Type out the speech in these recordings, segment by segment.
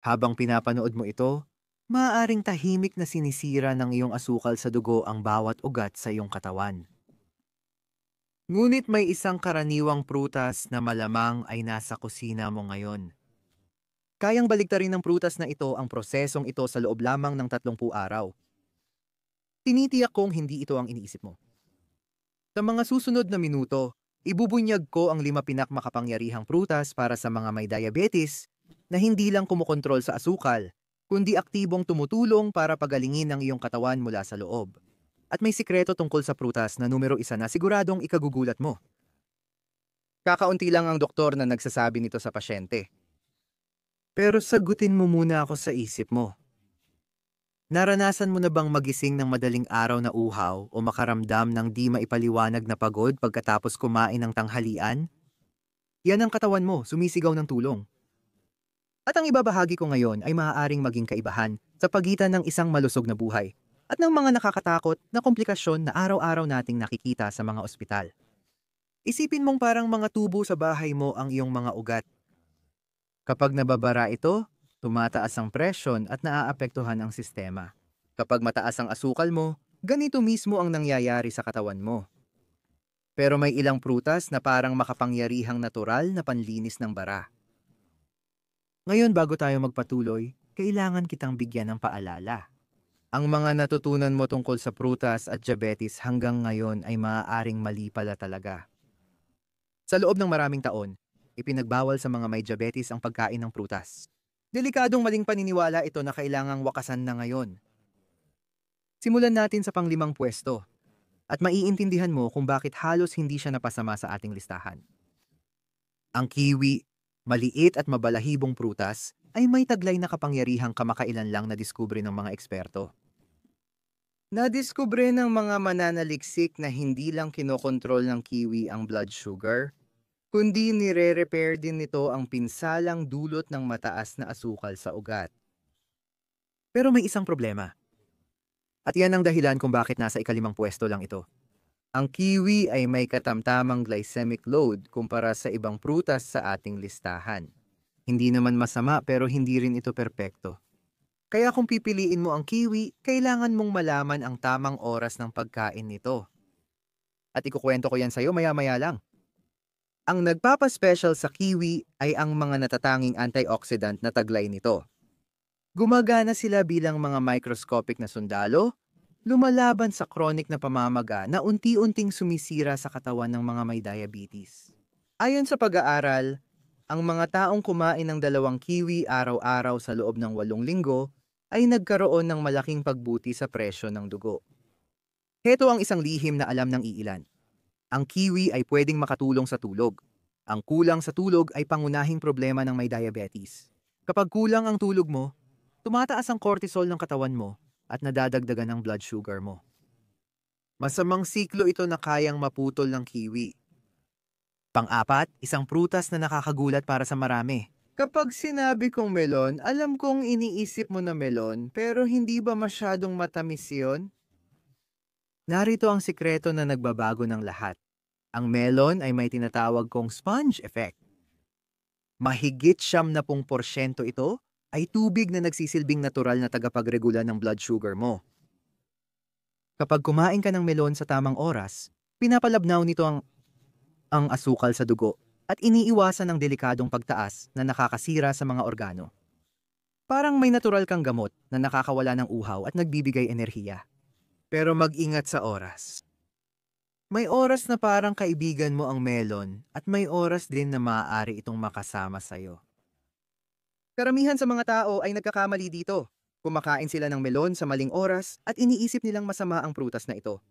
Habang pinapanood mo ito, maaaring tahimik na sinisira ng iyong asukal sa dugo ang bawat ugat sa iyong katawan. Ngunit may isang karaniwang prutas na malamang ay nasa kusina mo ngayon. Kayang baliktarin ng prutas na ito ang prosesong ito sa loob lamang ng 30 araw. Tinitiyak kong hindi ito ang iniisip mo. Sa mga susunod na minuto, ibubunyag ko ang 5 pinakmakapangyarihang prutas para sa mga may diabetes na hindi lang kumokontrol sa asukal, kundi aktibong tumutulong para pagalingin ang iyong katawan mula sa loob. At may sikreto tungkol sa prutas na numero 1 na siguradong ikagugulat mo. Kakaunti lang ang doktor na nagsasabi nito sa pasyente. Pero sagutin mo muna ako sa isip mo. Naranasan mo na bang magising ng madaling araw na uhaw o makaramdam ng di maipaliwanag na pagod pagkatapos kumain ng tanghalian? Yan ang katawan mo, sumisigaw ng tulong. At ang ibabahagi ko ngayon ay maaaring maging kaibahan sa pagitan ng isang malusog na buhay at ng mga nakakatakot na komplikasyon na araw-araw nating nakikita sa mga ospital. Isipin mong parang mga tubo sa bahay mo ang iyong mga ugat. Kapag nababara ito, tumataas ang presyon at naaapektuhan ang sistema. Kapag mataas ang asukal mo, ganito mismo ang nangyayari sa katawan mo. Pero may ilang prutas na parang makapangyarihang natural na panlinis ng bara. Ngayon bago tayo magpatuloy, kailangan kitang bigyan ng paalala. Ang mga natutunan mo tungkol sa prutas at diabetes hanggang ngayon ay maaaring mali pala talaga. Sa loob ng maraming taon, ipinagbawal sa mga may diabetes ang pagkain ng prutas. Delikadong maling paniniwala ito na kailangang wakasan na ngayon. Simulan natin sa panglimang pwesto at maiintindihan mo kung bakit halos hindi siya napasama sa ating listahan. Ang kiwi, maliit at mabalahibong prutas, ay may taglay na kapangyarihang kamakailan lang nadiskubre ng mga eksperto. Nadiskubre ng mga mananaliksik na hindi lang kinokontrol ng kiwi ang blood sugar, kundi nire-repair din nito ang pinsalang dulot ng mataas na asukal sa ugat. Pero may isang problema. At yan ang dahilan kung bakit nasa ikalimang pwesto lang ito. Ang kiwi ay may katamtamang glycemic load kumpara sa ibang prutas sa ating listahan. Hindi naman masama pero hindi rin ito perpekto. Kaya kung pipiliin mo ang kiwi, kailangan mong malaman ang tamang oras ng pagkain nito. At ikukwento ko yan sa'yo maya-maya lang. Ang nagpapaspecial sa kiwi ay ang mga natatanging antioxidant na taglay nito. Gumagana sila bilang mga microscopic na sundalo, lumalaban sa chronic na pamamaga na unti-unting sumisira sa katawan ng mga may diabetes. Ayon sa pag-aaral, ang mga taong kumain ng 2 kiwi araw-araw sa loob ng 8 linggo ay nagkaroon ng malaking pagbuti sa presyo ng dugo. Heto ang isang lihim na alam ng iilan. Ang kiwi ay pwedeng makatulong sa tulog. Ang kulang sa tulog ay pangunahing problema ng may diabetes. Kapag kulang ang tulog mo, tumataas ang cortisol ng katawan mo at nadadagdagan ang blood sugar mo. Masamang siklo ito na kayang maputol ng kiwi. Pang-apat, isang prutas na nakakagulat para sa marami. Kapag sinabi kong melon, alam kong iniisip mo na melon, pero hindi ba masyadong matamis yun? Narito ang sikreto na nagbabago ng lahat. Ang melon ay may tinatawag kong sponge effect. Mahigit 70% ito ay tubig na nagsisilbing natural na tagapagregula ng blood sugar mo. Kapag kumain ka ng melon sa tamang oras, pinapalabnaw nito ang asukal sa dugo at iniiwasan ang delikadong pagtaas na nakakasira sa mga organo. Parang may natural kang gamot na nakakawala ng uhaw at nagbibigay enerhiya. Pero mag-ingat sa oras. May oras na parang kaibigan mo ang melon at may oras din na maaari itong makasama sa'yo. Karamihan sa mga tao ay nagkakamali dito. Kumakain sila ng melon sa maling oras at iniisip nilang masama ang prutas na ito.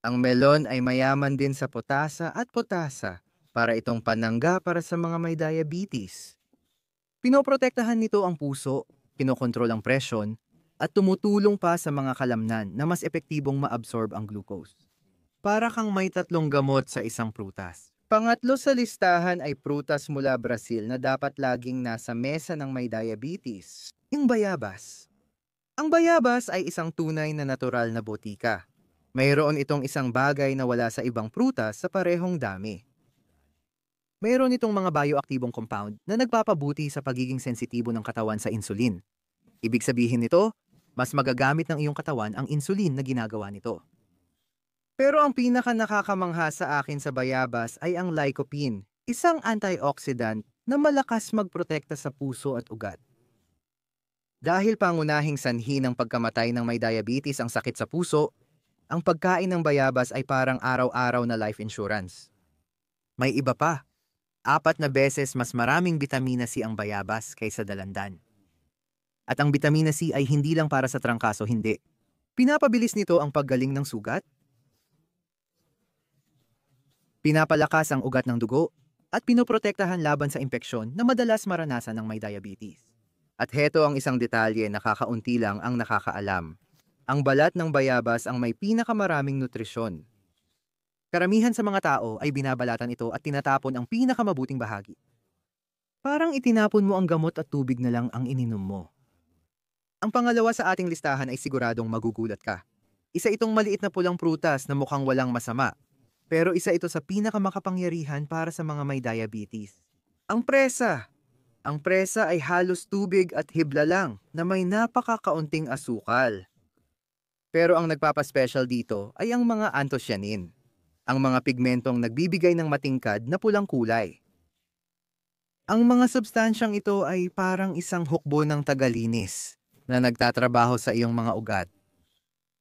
Ang melon ay mayaman din sa potasa at potasa para itong panangga para sa mga may diabetes. Pinoprotektahan nito ang puso, kinokontrol ang presyon, at tumutulong pa sa mga kalamnan na mas epektibong maabsorb ang glucose. Para kang may 3 gamot sa isang prutas. Pangatlo sa listahan ay prutas mula Brazil na dapat laging nasa mesa ng may diabetes, yung bayabas. Ang bayabas ay isang tunay na natural na botika. Mayroon itong isang bagay na wala sa ibang prutas sa parehong dami. Mayroon itong mga bioaktibong compound na nagpapabuti sa pagiging sensitibo ng katawan sa insulin. Ibig sabihin nito, mas magagamit ng iyong katawan ang insulin na ginagawa nito. Pero ang pinaka nakakamangha sa akin sa bayabas ay ang lycopene, isang antioxidant na malakas magprotekta sa puso at ugat. Dahil pangunahing sanhi ng pagkamatay ng may diabetes ang sakit sa puso, ang pagkain ng bayabas ay parang araw-araw na life insurance. May iba pa, 4 beses mas maraming bitamina C ang bayabas kaysa dalandan. At ang bitamina C ay hindi lang para sa trangkaso, hindi. Pinapabilis nito ang paggaling ng sugat, pinapalakas ang ugat ng dugo, at pinoprotektahan laban sa impeksyon na madalas maranasan ng may diabetes. At heto ang isang detalye na kakaunti lang ang nakakaalam. Ang balat ng bayabas ang may pinakamaraming nutrisyon. Karamihan sa mga tao ay binabalatan ito at tinatapon ang pinakamabuting bahagi. Parang itinapon mo ang gamot at tubig na lang ang ininom mo. Ang pangalawa sa ating listahan ay siguradong magugulat ka. Isa itong maliit na pulang prutas na mukhang walang masama, pero isa ito sa pinakamakapangyarihan para sa mga may diabetes. Ang presa! Ang presa ay halos tubig at hibla lang na may napakakaunting asukal. Pero ang nagpapaspecial dito ay ang mga anthocyanin, ang mga pigmentong nagbibigay ng matingkad na pulang kulay. Ang mga substansyang ito ay parang isang hukbo ng tagalinis na nagtatrabaho sa iyong mga ugat.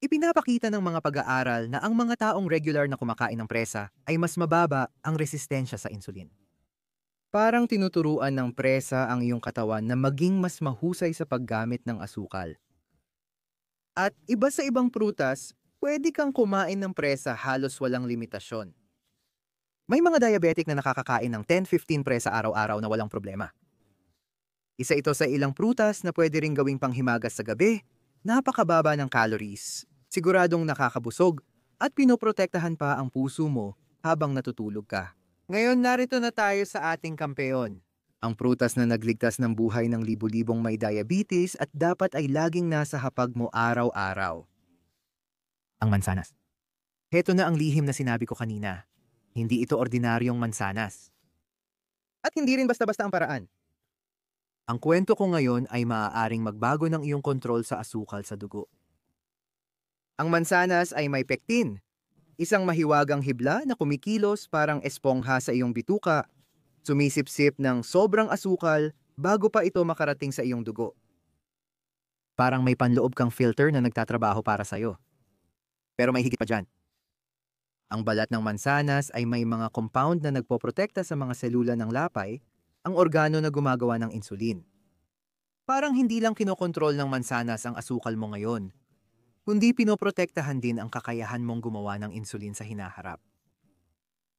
Ipinapakita ng mga pag-aaral na ang mga taong regular na kumakain ng presa ay mas mababa ang resistensya sa insulin. Parang tinuturuan ng presa ang iyong katawan na maging mas mahusay sa paggamit ng asukal. At iba sa ibang prutas, pwede kang kumain ng presa halos walang limitasyon. May mga diabetic na nakakakain ng 10-15 presa araw-araw na walang problema. Isa ito sa ilang prutas na pwede ring gawing panghimagas sa gabi, napakababa ng calories, siguradong nakakabusog, at pinoprotektahan pa ang puso mo habang natutulog ka. Ngayon narito na tayo sa ating kampeon. Ang prutas na nagligtas ng buhay ng libu-libong may diabetes at dapat ay laging nasa hapag mo araw-araw. Ang mansanas. Heto na ang lihim na sinabi ko kanina. Hindi ito ordinaryong mansanas. At hindi rin basta-basta ang paraan. Ang kwento ko ngayon ay maaaring magbago ng iyong kontrol sa asukal sa dugo. Ang mansanas ay may pectin, isang mahiwagang hibla na kumikilos parang espongha sa iyong bituka, sumisipsip ng sobrang asukal bago pa ito makarating sa iyong dugo. Parang may panloob kang filter na nagtatrabaho para sa'yo. Pero may higit pa dyan. Ang balat ng mansanas ay may mga compound na nagpoprotekta sa mga selula ng lapay, ang organo na gumagawa ng insulin. Parang hindi lang kinokontrol ng mansanas ang asukal mo ngayon, kundi pinoprotektahan din ang kakayahan mong gumawa ng insulin sa hinaharap.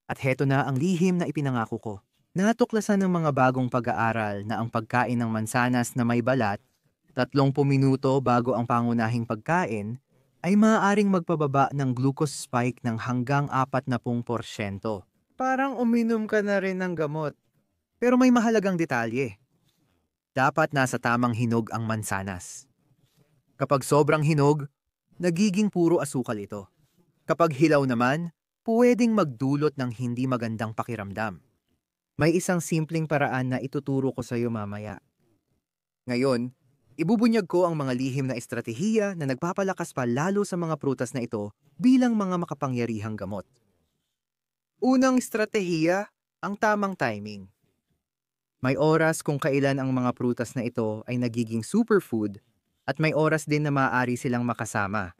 At heto na ang lihim na ipinangako ko. Natuklasan ng mga bagong pag-aaral na ang pagkain ng mansanas na may balat, 30 minuto bago ang pangunahing pagkain, ay maaaring magpababa ng glucose spike ng hanggang 40%. Parang uminom ka na rin ng gamot. Pero may mahalagang detalye. Dapat nasa tamang hinog ang mansanas. Kapag sobrang hinog, nagiging puro asukal ito. Kapag hilaw naman, pwedeng magdulot ng hindi magandang pakiramdam. May isang simpleng paraan na ituturo ko sa iyo mamaya. Ngayon, ibubunyag ko ang mga lihim na estratehiya na nagpapalakas pa lalo sa mga prutas na ito bilang mga makapangyarihang gamot. Unang estratehiya, ang tamang timing. May oras kung kailan ang mga prutas na ito ay nagiging superfood at may oras din na maaari silang makasama.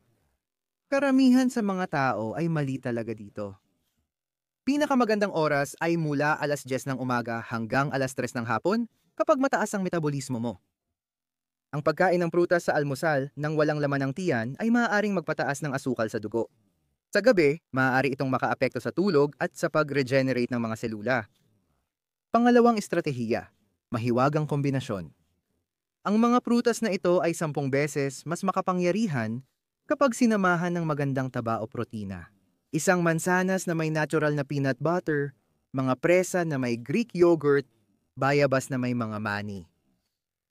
Karamihan sa mga tao ay mali talaga dito. Pinakamagandang oras ay mula alas 10 ng umaga hanggang alas 3 ng hapon kapag mataas ang metabolismo mo. Ang pagkain ng prutas sa almusal nang walang laman ng tiyan ay maaaring magpataas ng asukal sa dugo. Sa gabi, maaari itong makaapekto sa tulog at sa pag-regenerate ng mga selula. Pangalawang estratehiya, mahiwagang kombinasyon. Ang mga prutas na ito ay 10 beses mas makapangyarihan kapag sinamahan ng magandang taba o protina. Isang mansanas na may natural na peanut butter, mga presa na may Greek yogurt, bayabas na may mga mani.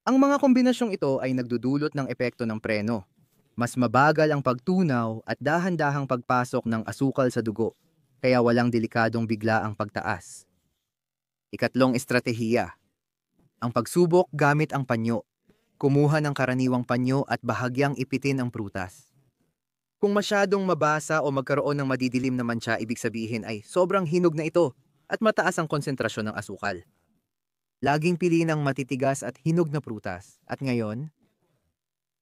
Ang mga kombinasyong ito ay nagdudulot ng epekto ng preno. Mas mabagal ang pagtunaw at dahan-dahang pagpasok ng asukal sa dugo, kaya walang delikadong bigla ang pagtaas. Ikatlong estratehiya, ang pagsubok gamit ang panyo. Kumuha ng karaniwang panyo at bahagyang ipitin ang prutas. Kung masyadong mabasa o magkaroon ng madidilim na mantsa, ibig sabihin ay sobrang hinog na ito at mataas ang konsentrasyon ng asukal. Laging piliin ang matitigas at hinog na prutas. At ngayon,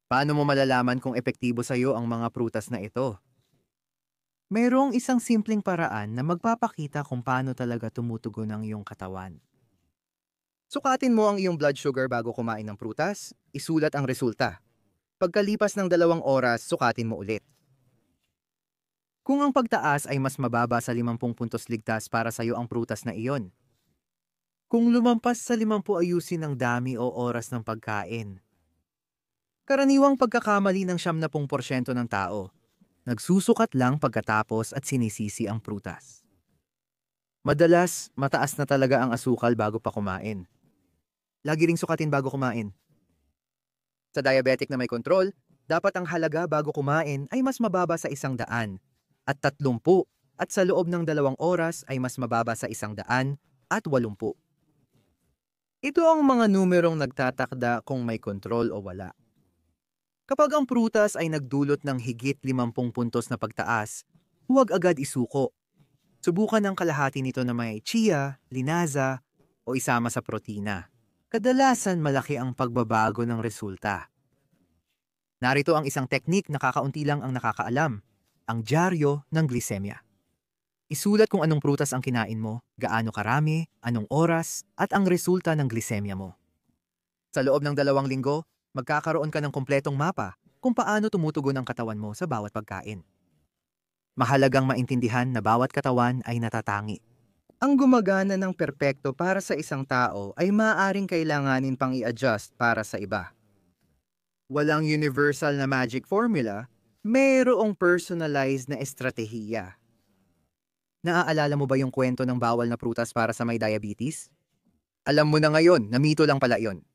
paano mo malalaman kung epektibo sa iyo ang mga prutas na ito? Mayroong isang simpleng paraan na magpapakita kung paano talaga tumutugon ang iyong katawan. Sukatin mo ang iyong blood sugar bago kumain ng prutas, isulat ang resulta. Pagkalipas ng 2 oras, sukatin mo ulit. Kung ang pagtaas ay mas mababa sa 50 puntos, ligtas para sa iyo ang prutas na iyon. Kung lumampas sa 50, ayusin ang dami o oras ng pagkain. Karaniwang pagkakamali ng 70% ng tao. Nagsusukat lang pagkatapos at sinisisi ang prutas. Madalas, mataas na talaga ang asukal bago pa kumain. Lagi ring sukatin bago kumain. Sa diabetic na may kontrol, dapat ang halaga bago kumain ay mas mababa sa 100 at 30 at sa loob ng 2 oras ay mas mababa sa 100 at 80. Ito ang mga numerong nagtatakda kung may kontrol o wala. Kapag ang prutas ay nagdulot ng higit 50 puntos na pagtaas, huwag agad isuko. Subukan ang kalahati nito na may chia, linaza o isama sa protina. Kadalasan malaki ang pagbabago ng resulta. Narito ang isang teknik na kakaunti lang ang nakakaalam, ang dyaryo ng glisemya. Isulat kung anong prutas ang kinain mo, gaano karami, anong oras, at ang resulta ng glisemya mo. Sa loob ng 2 linggo, magkakaroon ka ng kumpletong mapa kung paano tumutugon ang katawan mo sa bawat pagkain. Mahalagang maintindihan na bawat katawan ay natatangi. Ang gumagana ng perpekto para sa isang tao ay maaaring kailanganin pang i-adjust para sa iba. Walang universal na magic formula, mayroong personalized na estratehiya. Naaalala mo ba yung kwento ng bawal na prutas para sa may diabetes? Alam mo na ngayon na mito lang pala yon.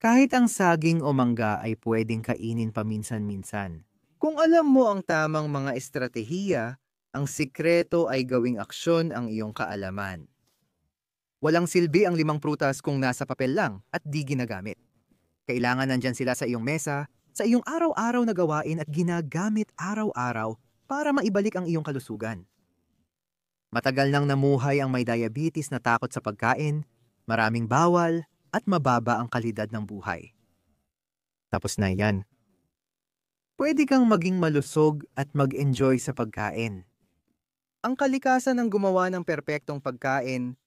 Kahit ang saging o mangga ay pwedeng kainin paminsan-minsan. Kung alam mo ang tamang mga estratehiya, ang sikreto ay gawing aksyon ang iyong kaalaman. Walang silbi ang 5 prutas kung nasa papel lang at di ginagamit. Kailangan nandyan sila sa iyong mesa, sa iyong araw-araw na gawain at ginagamit araw-araw para maibalik ang iyong kalusugan. Matagal nang namuhay ang may diabetes na takot sa pagkain, maraming bawal, at mababa ang kalidad ng buhay. Tapos na yan. Pwede kang maging malusog at mag-enjoy sa pagkain. Ang kalikasan ng gumawa ng perpektong pagkain,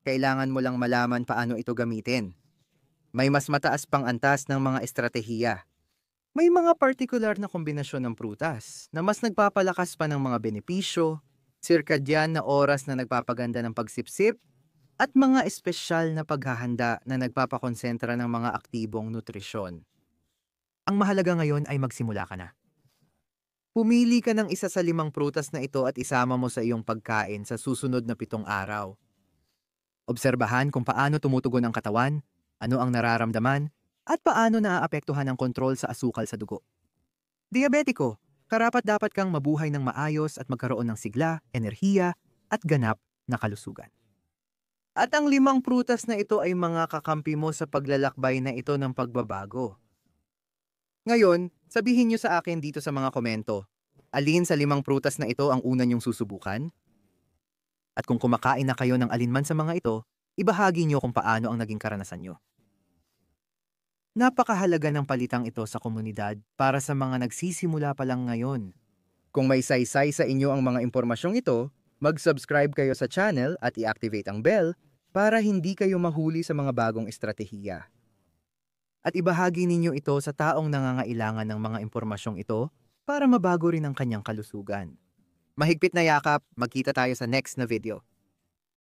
kailangan mo lang malaman paano ito gamitin. May mas mataas pang antas ng mga estratehiya. May mga partikular na kombinasyon ng prutas na mas nagpapalakas pa ng mga benepisyo, sirkadyan na oras na nagpapaganda ng pagsipsip, at mga espesyal na paghahanda na nagpapakonsentra ng mga aktibong nutrisyon. Ang mahalaga ngayon ay magsimula ka na. Pumili ka ng isa sa 5 prutas na ito at isama mo sa iyong pagkain sa susunod na 7 araw. Obserbahan kung paano tumutugon ang katawan, ano ang nararamdaman, at paano naaapektuhan ang kontrol sa asukal sa dugo. Diabetiko, karapat-dapat kang mabuhay ng maayos at magkaroon ng sigla, enerhiya, at ganap na kalusugan. At ang 5 prutas na ito ay mga kakampi mo sa paglalakbay na ito ng pagbabago. Ngayon, sabihin niyo sa akin dito sa mga komento, alin sa 5 prutas na ito ang una niyong susubukan? At kung kumakain na kayo ng alinman sa mga ito, ibahagi niyo kung paano ang naging karanasan niyo. Napakahalaga ng palitang ito sa komunidad para sa mga nagsisimula pa lang ngayon. Kung may saysay sa inyo ang mga impormasyong ito, mag-subscribe kayo sa channel at i-activate ang bell para hindi kayo mahuli sa mga bagong estratehiya. At ibahagi ninyo ito sa taong nangangailangan ng mga impormasyong ito para mabago rin ang kanyang kalusugan. Mahigpit na yakap, magkita tayo sa next na video.